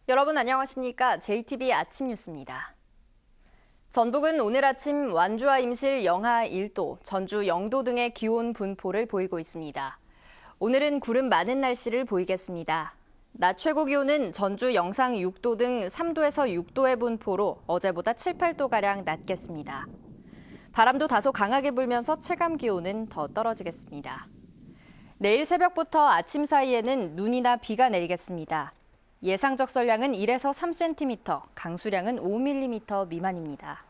여러분 안녕하십니까? JTBC 아침 뉴스입니다. 전북은 오늘 아침 완주와 임실 영하 1도, 전주 0도 등의 기온 분포를 보이고 있습니다. 오늘은 구름 많은 날씨를 보이겠습니다. 낮 최고 기온은 전주 영상 6도 등 3도에서 6도의 분포로 어제보다 7, 8도가량 낮겠습니다. 바람도 다소 강하게 불면서 체감 기온은 더 떨어지겠습니다. 내일 새벽부터 아침 사이에는 눈이나 비가 내리겠습니다. 예상 적설량은 1에서 3cm, 강수량은 5mm 미만입니다.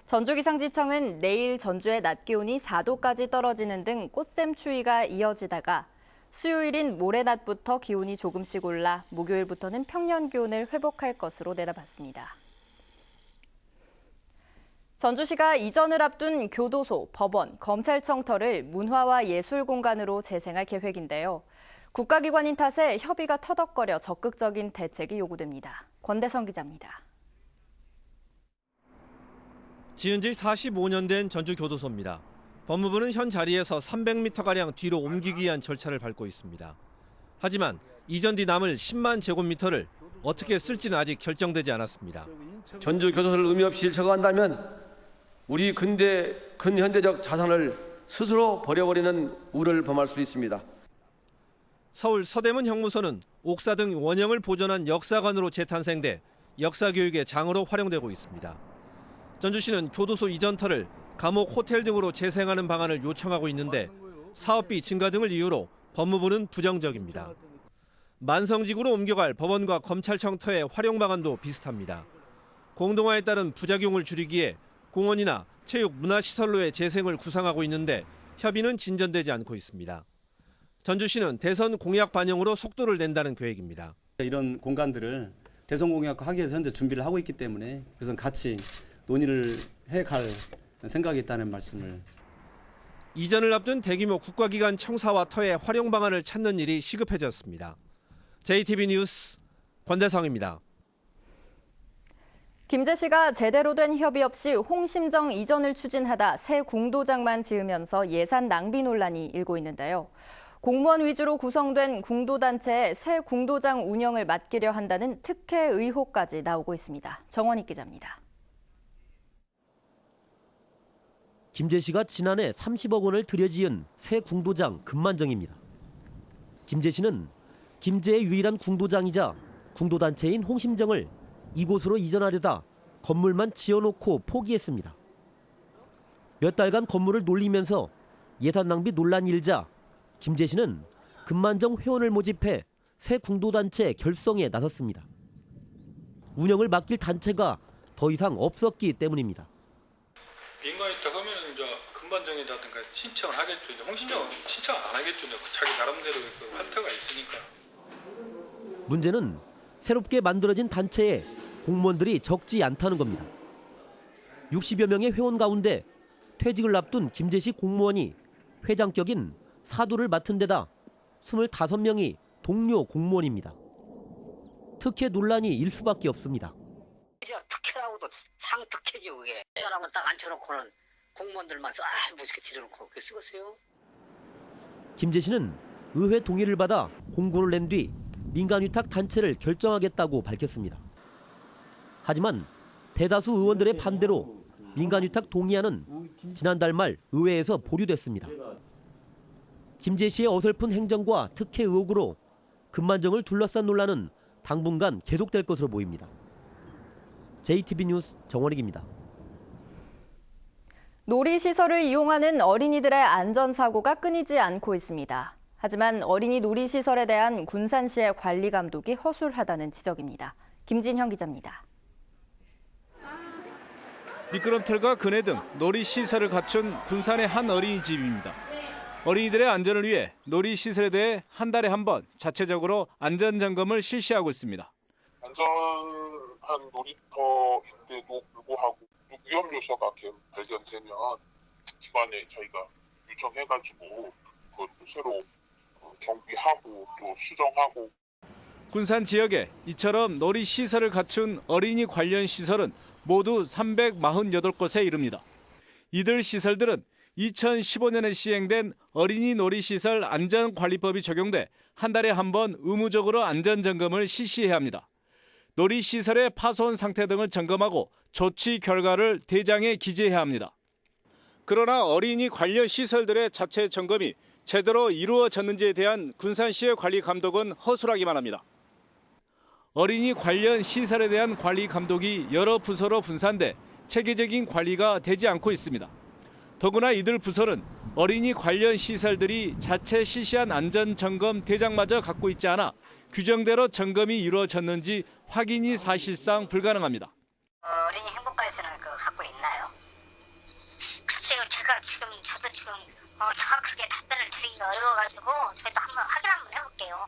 전주기상지청은 내일 전주의 낮 기온이 4도까지 떨어지는 등 꽃샘 추위가 이어지다가 수요일인 모레 낮부터 기온이 조금씩 올라 목요일부터는 평년 기온을 회복할 것으로 내다봤습니다. 전주시가 이전을 앞둔 교도소, 법원, 검찰청터를 문화와 예술 공간으로 재생할 계획인데요. 국가기관인 탓에 협의가 터덕거려 적극적인 대책이 요구됩니다. 권대성 기자입니다. 지은 지 45년 된 전주교도소입니다. 법무부는 현 자리에서 300m가량 뒤로 옮기기 위한 절차를 밟고 있습니다. 하지만 이전 뒤 남을 10만 제곱미터를 어떻게 쓸지는 아직 결정되지 않았습니다. 전주교도소를 의미 없이 일쳐간다면 우리 근현대적 자산을 스스로 버려버리는 우를 범할 수 있습니다. 서울 서대문 형무소는 옥사 등 원형을 보존한 역사관으로 재탄생돼 역사교육의 장으로 활용되고 있습니다. 전주시는 교도소 이전터를 감옥, 호텔 등으로 재생하는 방안을 요청하고 있는데 사업비 증가 등을 이유로 법무부는 부정적입니다. 만성지구로 옮겨갈 법원과 검찰청터의 활용 방안도 비슷합니다. 공동화에 따른 부작용을 줄이기에 공원이나 체육, 문화시설로의 재생을 구상하고 있는데 협의는 진전되지 않고 있습니다. 전주시는 대선 공약 반영으로 속도를 낸다는 계획입니다. 이런 공간들을 대선 공약화하기 위해서 현재 준비를 하고 있기 때문에 그래서 같이 논의를 해갈 생각이 있다는 말씀을. 이전을 앞둔 대규모 국가기관 청사와 터의 활용 방안을 찾는 일이 시급해졌습니다. JTBC 뉴스 권대성입니다. 김제시가 제대로 된 협의 없이 홍심정 이전을 추진하다 새 궁도장만 지으면서 예산 낭비 논란이 일고 있는데요. 공무원 위주로 구성된 궁도단체에 새 궁도장 운영을 맡기려 한다는 특혜 의혹까지 나오고 있습니다. 정원익 기자입니다. 김제시가 지난해 30억 원을 들여지은 새 궁도장 금만정입니다. 김제시는 김제의 유일한 궁도장이자 궁도단체인 홍심정을 이곳으로 이전하려다 건물만 지어놓고 포기했습니다. 몇 달간 건물을 놀리면서 예산 낭비 논란이 일자 김제시는 금만정 회원을 모집해 새 궁도단체 결성에 나섰습니다. 운영을 맡길 단체가 더 이상 없었기 때문입니다. 민간에 있다 하면 이제 금반정이라든가 신청을 하겠죠. 이제 홍신정은 신청 안 하겠죠. 자기 나름대로 그 환타가 있으니까. 문제는 새롭게 만들어진 단체에 공무원들이 적지 않다는 겁니다. 60여 명의 회원 가운데 퇴직을 앞둔 김제시 공무원이 회장격인 사도를 맡은 데다 25명이 동료 공무원입니다. 특혜 논란이 일 수밖에 없습니다. 특혜라고도 상특혜지 그게. 사람은 딱 앉혀놓고는 공무원들만 무섭게 들여놓고 그렇게 쓰겠어요? 김제시는 의회 동의를 받아 공고를 낸 뒤 민간위탁 단체를 결정하겠다고 밝혔습니다. 하지만 대다수 의원들의 반대로 민간위탁 동의안은 지난달 말 의회에서 보류됐습니다. 김제시의 어설픈 행정과 특혜 의혹으로 금만정을 둘러싼 논란은 당분간 계속될 것으로 보입니다. JTBC 뉴스 정원익입니다. 놀이시설을 이용하는 어린이들의 안전사고가 끊이지 않고 있습니다. 하지만 어린이 놀이시설에 대한 군산시의 관리 감독이 허술하다는 지적입니다. 김진형 기자입니다. 미끄럼틀과 그네 등 놀이시설을 갖춘 군산의 한 어린이집입니다. 어린이들의 안전을 위해 놀이시설에 대해 한 달에 한 번 자체적으로 안전점검을 실시하고 있습니다. 안전한 놀이터인데도 불구하고 위험 요소가 발견되면 기관에 저희가 요청해가지고 그걸 새로 정비하고 또 수정하고. 군산 지역에 이처럼 놀이시설을 갖춘 어린이 관련 시설은 모두 348곳에 이릅니다. 이들 시설들은 2015년에 시행된 어린이 놀이시설 안전관리법이 적용돼 한 달에 한 번 의무적으로 안전점검을 실시해야 합니다. 놀이시설의 파손 상태 등을 점검하고 조치 결과를 대장에 기재해야 합니다. 그러나 어린이 관련 시설들의 자체 점검이 제대로 이루어졌는지에 대한 군산시의 관리 감독은 허술하기만 합니다. 어린이 관련 시설에 대한 관리 감독이 여러 부서로 분산돼 체계적인 관리가 되지 않고 있습니다. 더구나 이들 부서는 어린이 관련 시설들이 자체 실시한 안전점검 대장마저 갖고 있지 않아 규정대로 점검이 이루어졌는지 확인이 사실상 불가능합니다. 어린이 행복관리센터는 그거 갖고 있나요? 글쎄요, 저도 지금 정확하게 답변을 드리기가 어려워가지고 저희도 한번 확인 한번 해볼게요.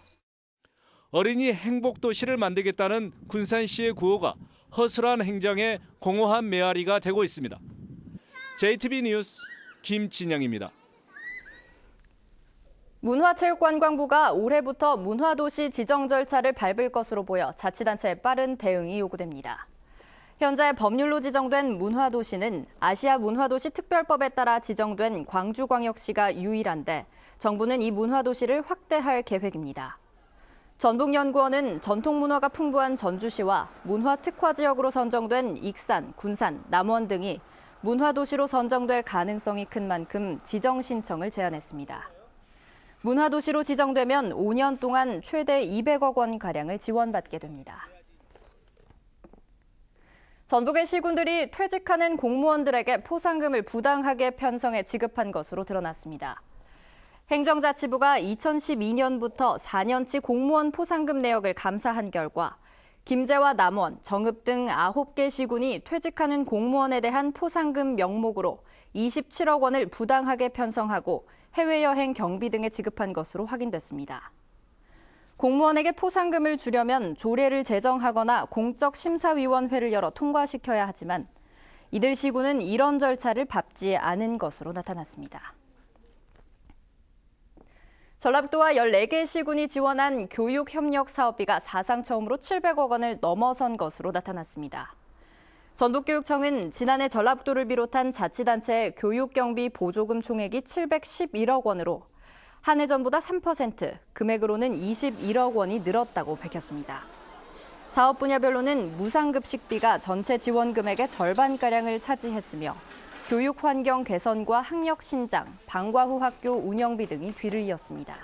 어린이 행복도시를 만들겠다는 군산시의 구호가 허술한 행정의 공허한 메아리가 되고 있습니다. JTB 뉴스 김진영입니다. 문화체육관광부가 올해부터 문화도시 지정 절차를 밟을 것으로 보여 자치단체의 빠른 대응이 요구됩니다. 현재 법률로 지정된 문화도시는 아시아 문화도시 특별법에 따라 지정된 광주광역시가 유일한데 정부는 이 문화도시를 확대할 계획입니다. 전북연구원은 전통문화가 풍부한 전주시와 문화특화지역으로 선정된 익산, 군산, 남원 등이 문화도시로 선정될 가능성이 큰 만큼 지정 신청을 제안했습니다. 문화도시로 지정되면 5년 동안 최대 200억 원가량을 지원받게 됩니다. 전북의 시군들이 퇴직하는 공무원들에게 포상금을 부당하게 편성해 지급한 것으로 드러났습니다. 행정자치부가 2012년부터 4년치 공무원 포상금 내역을 감사한 결과 김제와 남원, 정읍 등 9개 시군이 퇴직하는 공무원에 대한 포상금 명목으로 27억 원을 부당하게 편성하고 해외여행 경비 등에 지급한 것으로 확인됐습니다. 공무원에게 포상금을 주려면 조례를 제정하거나 공적심사위원회를 열어 통과시켜야 하지만 이들 시군은 이런 절차를 밟지 않은 것으로 나타났습니다. 전라북도와 14개 시군이 지원한 교육협력 사업비가 사상 처음으로 700억 원을 넘어선 것으로 나타났습니다. 전북교육청은 지난해 전라북도를 비롯한 자치단체의 교육경비 보조금 총액이 711억 원으로 한 해 전보다 3%, 금액으로는 21억 원이 늘었다고 밝혔습니다. 사업 분야별로는 무상급식비가 전체 지원 금액의 절반가량을 차지했으며 교육 환경 개선과 학력 신장, 방과 후 학교 운영비 등이 뒤를 이었습니다.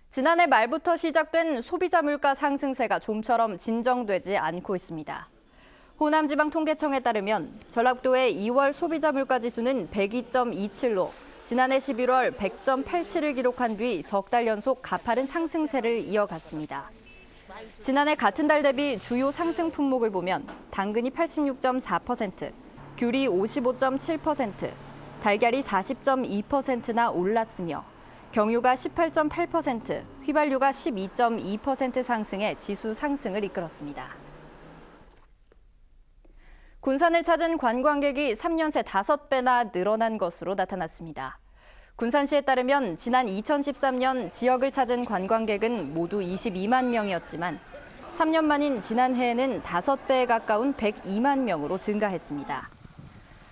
지난해 말부터 시작된 소비자 물가 상승세가 좀처럼 진정되지 않고 있습니다. 호남지방통계청에 따르면 전라북도의 2월 소비자 물가 지수는 102.27로 지난해 11월 100.87을 기록한 뒤 석 달 연속 가파른 상승세를 이어갔습니다. 지난해 같은 달 대비 주요 상승 품목을 보면 당근이 86.4%, 귤이 55.7%, 달걀이 40.2%나 올랐으며 경유가 18.8%, 휘발유가 12.2% 상승해 지수 상승을 이끌었습니다. 군산을 찾은 관광객이 3년 새 5배나 늘어난 것으로 나타났습니다. 군산시에 따르면 지난 2013년 지역을 찾은 관광객은 모두 22만 명이었지만 3년 만인 지난해에는 5배에 가까운 102만 명으로 증가했습니다.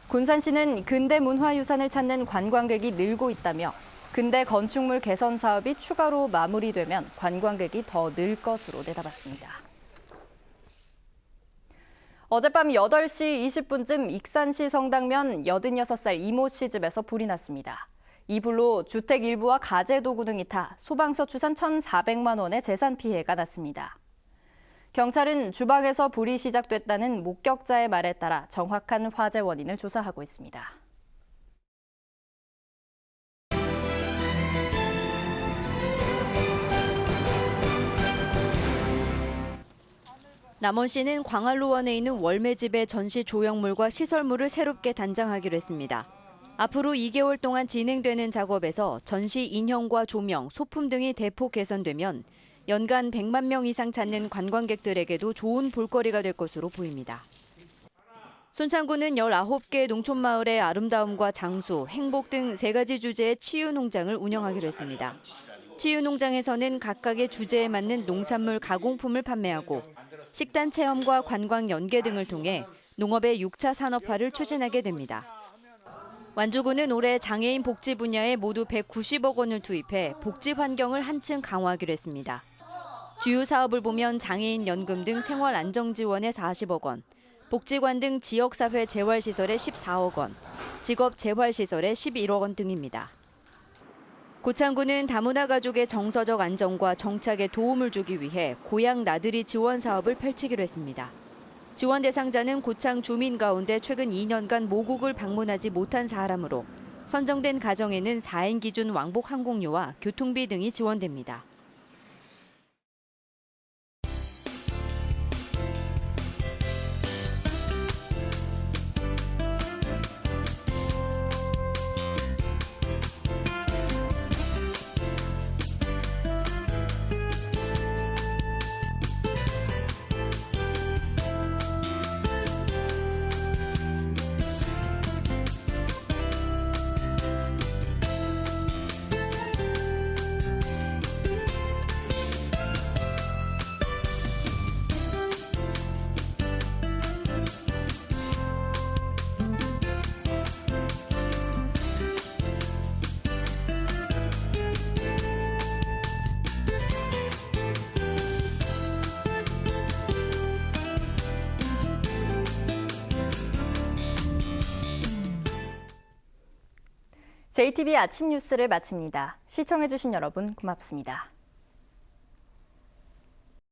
군산시는 근대 문화유산을 찾는 관광객이 늘고 있다며 근대 건축물 개선 사업이 추가로 마무리되면 관광객이 더 늘 것으로 내다봤습니다. 어젯밤 8시 20분쯤 익산시 성당면 86살 이모 씨 집에서 불이 났습니다. 이 불로 주택 일부와 가재 도구 등이 타 소방서 추산 1,400만 원의 재산 피해가 났습니다. 경찰은 주방에서 불이 시작됐다는 목격자의 말에 따라 정확한 화재 원인을 조사하고 있습니다. 남원시는 광안로원에 있는 월매집의 전시 조형물과 시설물을 새롭게 단장하기로 했습니다. 앞으로 2개월 동안 진행되는 작업에서 전시 인형과 조명, 소품 등이 대폭 개선되면 연간 100만 명 이상 찾는 관광객들에게도 좋은 볼거리가 될 것으로 보입니다. 순창구는 19개 농촌마을의 아름다움과 장수, 행복 등 3가지 주제의 치유농장을 운영하기로 했습니다. 치유농장에서는 각각의 주제에 맞는 농산물 가공품을 판매하고 식단 체험과 관광 연계 등을 통해 농업의 6차 산업화를 추진하게 됩니다. 완주구는 올해 장애인 복지 분야에 모두 190억 원을 투입해 복지 환경을 한층 강화하기로 했습니다. 주요 사업을 보면 장애인 연금 등 생활 안정 지원에 40억 원, 복지관 등 지역사회 재활시설에 14억 원, 직업 재활시설에 11억 원 등입니다. 고창군은 다문화 가족의 정서적 안정과 정착에 도움을 주기 위해 고향 나들이 지원 사업을 펼치기로 했습니다. 지원 대상자는 고창 주민 가운데 최근 2년간 모국을 방문하지 못한 사람으로 선정된 가정에는 4인 기준 왕복 항공료와 교통비 등이 지원됩니다. JTB 아침 뉴스를 마칩니다. 시청해주신 여러분 고맙습니다.